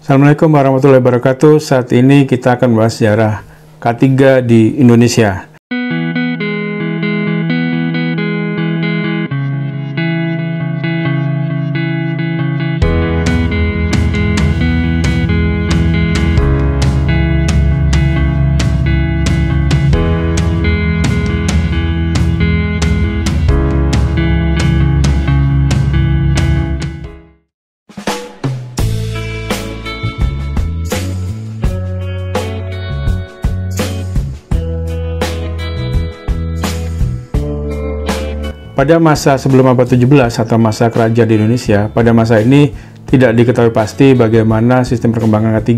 Assalamualaikum warahmatullahi wabarakatuh. Saat ini kita akan membahas sejarah K3 di Indonesia. Pada masa sebelum abad 17 atau masa kerajaan di Indonesia, pada masa ini tidak diketahui pasti bagaimana sistem perkembangan K3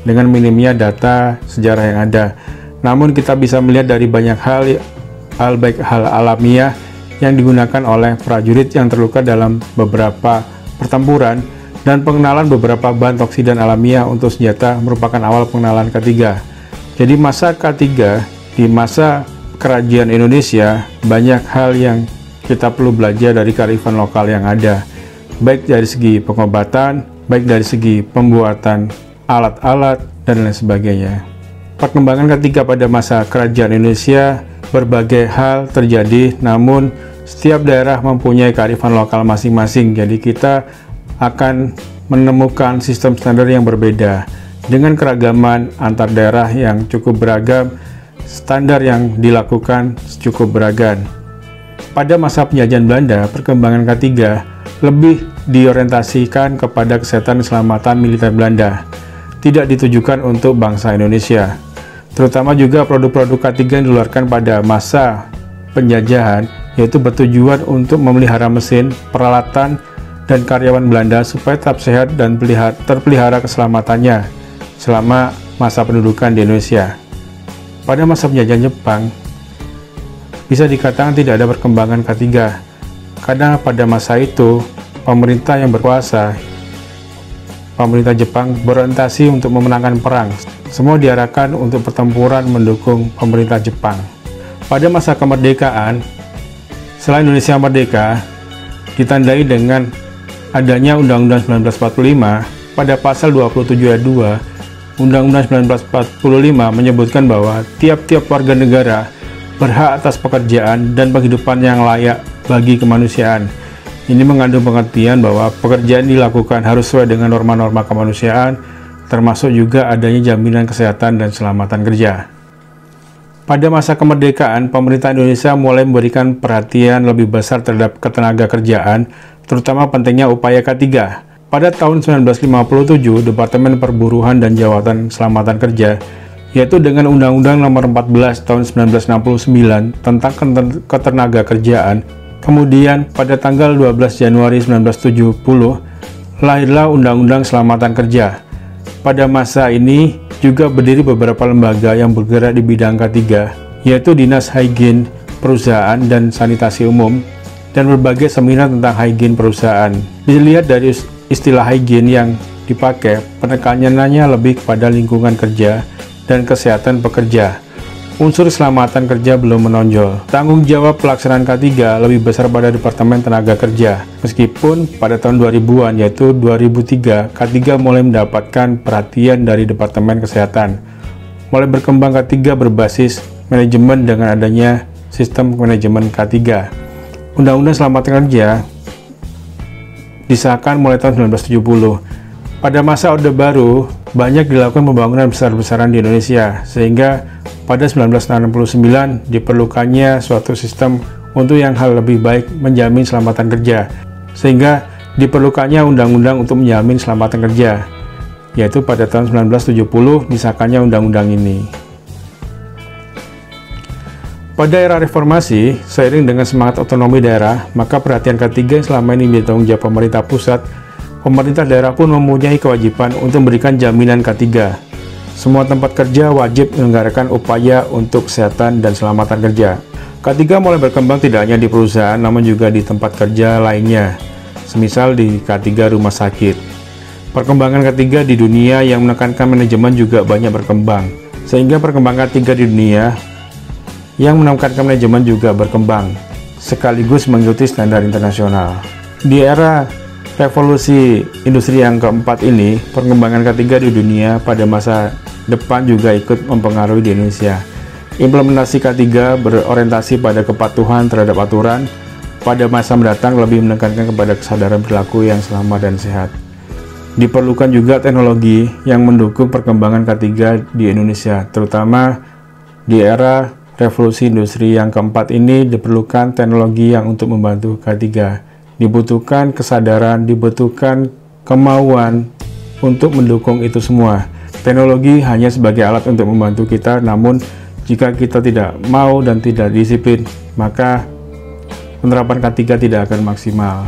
dengan minimnya data sejarah yang ada. Namun kita bisa melihat dari banyak hal baik hal alamiah yang digunakan oleh prajurit yang terluka dalam beberapa pertempuran dan pengenalan beberapa bahan toksidan alamiah untuk senjata merupakan awal pengenalan K3. Jadi masa K3 di masa kerajaan Indonesia banyak hal yang kita perlu belajar dari kearifan lokal yang ada, baik dari segi pengobatan, baik dari segi pembuatan alat-alat, dan lain sebagainya. Perkembangan K3 pada masa kerajaan Indonesia, berbagai hal terjadi, namun setiap daerah mempunyai kearifan lokal masing-masing, jadi kita akan menemukan sistem standar yang berbeda. Dengan keragaman antar daerah yang cukup beragam, standar yang dilakukan cukup beragam. Pada masa penjajahan Belanda, perkembangan K3 lebih diorientasikan kepada kesehatan dan keselamatan militer Belanda, tidak ditujukan untuk bangsa Indonesia. Terutama juga produk-produk K3 yang dikeluarkan pada masa penjajahan, yaitu bertujuan untuk memelihara mesin, peralatan, dan karyawan Belanda supaya tetap sehat dan terpelihara keselamatannya selama masa pendudukan di Indonesia. Pada masa penjajahan Jepang, bisa dikatakan tidak ada perkembangan K3, karena pada masa itu pemerintah yang berkuasa, pemerintah Jepang berorientasi untuk memenangkan perang. Semua diarahkan untuk pertempuran mendukung pemerintah Jepang. Pada masa kemerdekaan, setelah Indonesia merdeka, ditandai dengan adanya Undang-Undang 1945. Pada pasal 27 ayat 2 Undang-Undang 1945 menyebutkan bahwa tiap-tiap warga negara berhak atas pekerjaan dan penghidupan yang layak bagi kemanusiaan. Ini mengandung pengertian bahwa pekerjaan dilakukan harus sesuai dengan norma-norma kemanusiaan, termasuk juga adanya jaminan kesehatan dan keselamatan kerja. Pada masa kemerdekaan, pemerintah Indonesia mulai memberikan perhatian lebih besar terhadap ketenaga kerjaan, terutama pentingnya upaya K3. Pada tahun 1957, Departemen Perburuhan dan Jawatan Keselamatan Kerja, yaitu dengan Undang-Undang Nomor 14 Tahun 1969 tentang ketenaga kerjaan. Kemudian pada tanggal 12 Januari 1970 lahirlah Undang-Undang Keselamatan Kerja. Pada masa ini juga berdiri beberapa lembaga yang bergerak di bidang K3, yaitu Dinas Higien Perusahaan dan Sanitasi Umum dan berbagai seminar tentang higien perusahaan. Dilihat dari istilah higien yang dipakai, penekanannya lebih kepada lingkungan kerja dan kesehatan pekerja. Unsur keselamatan kerja belum menonjol. Tanggung jawab pelaksanaan K3 lebih besar pada Departemen Tenaga Kerja. Meskipun pada tahun 2000-an, yaitu 2003, K3 mulai mendapatkan perhatian dari Departemen Kesehatan. Mulai berkembang K3 berbasis manajemen dengan adanya sistem manajemen K3. Undang-Undang Keselamatan Kerja disahkan mulai tahun 1970. Pada masa Orde Baru, banyak dilakukan pembangunan besar-besaran di Indonesia, sehingga pada 1969 diperlukannya suatu sistem untuk yang hal lebih baik menjamin keselamatan kerja, sehingga diperlukannya undang-undang untuk menjamin keselamatan kerja, yaitu pada tahun 1970 disahkannya undang-undang ini. Pada era reformasi, seiring dengan semangat otonomi daerah, maka perhatian K3 yang selama ini menjadi tanggung jawab pemerintah pusat, pemerintah daerah pun mempunyai kewajiban untuk memberikan jaminan K3. Semua tempat kerja wajib menyelenggarakan upaya untuk kesehatan dan keselamatan kerja. K3 mulai berkembang tidak hanya di perusahaan, namun juga di tempat kerja lainnya, semisal di K3 rumah sakit. Perkembangan K3 di dunia yang menekankan manajemen juga banyak berkembang, sehingga perkembangan K3 di dunia yang menekankan manajemen juga berkembang, sekaligus mengikuti standar internasional. Di era revolusi industri yang keempat ini, perkembangan ketiga di dunia pada masa depan juga ikut mempengaruhi di Indonesia. Implementasi K3 berorientasi pada kepatuhan terhadap aturan, pada masa mendatang lebih menekankan kepada kesadaran perilaku yang selamat dan sehat. Diperlukan juga teknologi yang mendukung perkembangan K3 di Indonesia, terutama di era revolusi industri yang keempat ini diperlukan teknologi yang untuk membantu K3. Dibutuhkan kesadaran, dibutuhkan kemauan untuk mendukung itu semua. Teknologi hanya sebagai alat untuk membantu kita, namun jika kita tidak mau dan tidak disiplin, maka penerapan K3 tidak akan maksimal.